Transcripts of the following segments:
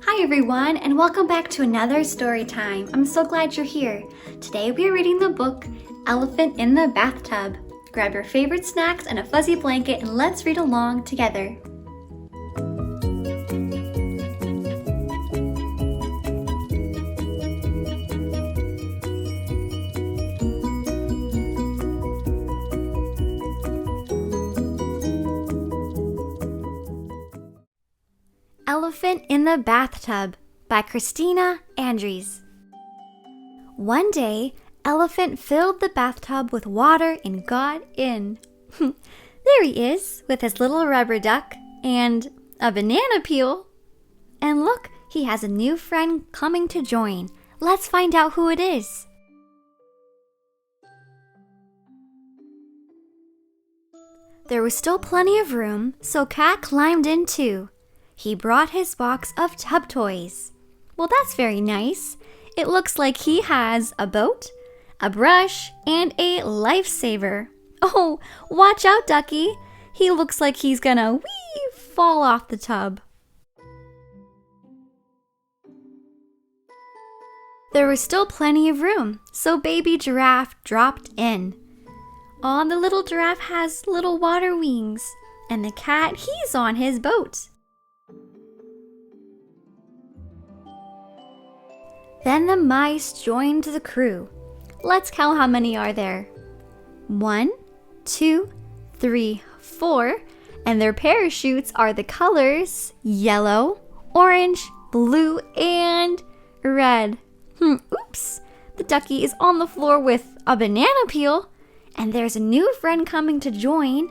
Hi everyone, and welcome back to another story time. I'm so glad you're here. Today we are reading the book Elephant in the Bathtub. Grab your favorite snacks and a fuzzy blanket and let's read along together. Elephant in the Bathtub by Kristina Andres. One day, Elephant filled the bathtub with water and got in. There he is, with his little rubber duck and a banana peel. And look, he has a new friend coming to join. Let's find out who it is. There was still plenty of room, so Cat climbed in too. He brought his box of tub toys. Well, that's very nice. It looks like he has a boat, a brush, and a lifesaver. Oh, watch out, Ducky. He looks like he's gonna fall off the tub. There was still plenty of room, so Baby Giraffe dropped in. Aw, the little giraffe has little water wings, and the cat, he's on his boat. Then the mice joined the crew. Let's count how many are there. 1, 2, 3, 4, and their parachutes are the colors yellow, orange, blue, and red. Oops, the ducky is on the floor with a banana peel, and there's a new friend coming to join,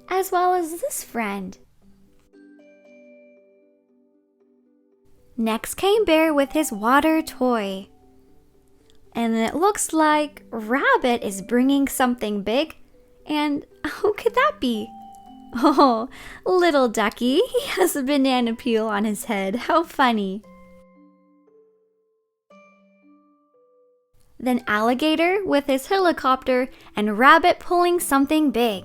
as well as this friend. Next came Bear with his water toy. And it looks like Rabbit is bringing something big. And who could that be? Oh, little Ducky. He has a banana peel on his head. How funny. Then Alligator with his helicopter and Rabbit pulling something big.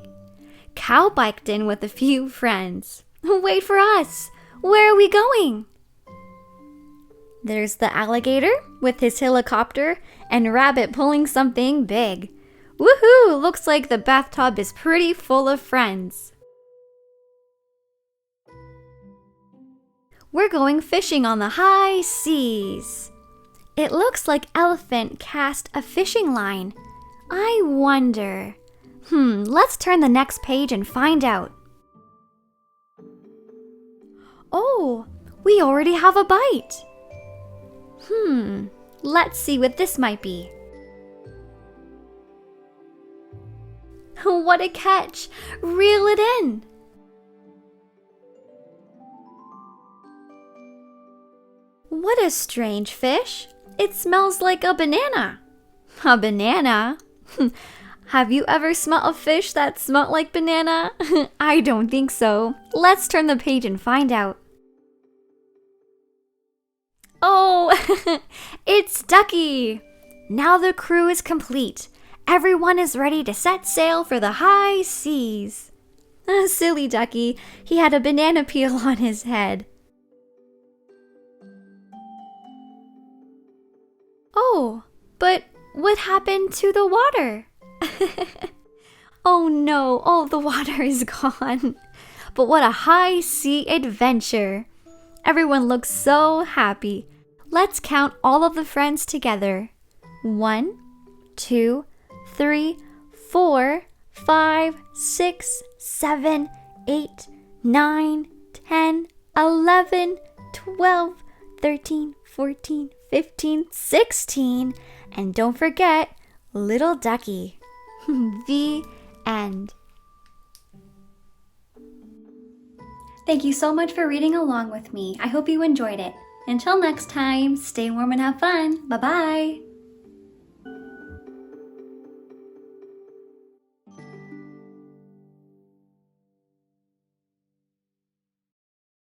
Cow biked in with a few friends. Wait for us. Where are we going? There's the alligator with his helicopter and Rabbit pulling something big. Woohoo! Looks like the bathtub is pretty full of friends. We're going fishing on the high seas. It looks like Elephant cast a fishing line. I wonder. Let's turn the next page and find out. Oh, we already have a bite. Let's see what this might be. What a catch! Reel it in! What a strange fish! It smells like a banana. A banana? Have you ever smelled a fish that smelled like banana? I don't think so. Let's turn the page and find out. Oh, it's Ducky! Now the crew is complete. Everyone is ready to set sail for the high seas. Silly Ducky, he had a banana peel on his head. Oh, but what happened to the water? Oh no, all the water is gone. But what a high sea adventure. Everyone looks so happy. Let's count all of the friends together. 1, 2, 3, 4, 5, 6, 7, 8, 9, 10, 11, 12, 13, 14, 15, 16. And don't forget, little Ducky. The end. Thank you so much for reading along with me. I hope you enjoyed it. Until next time, stay warm and have fun. Bye-bye.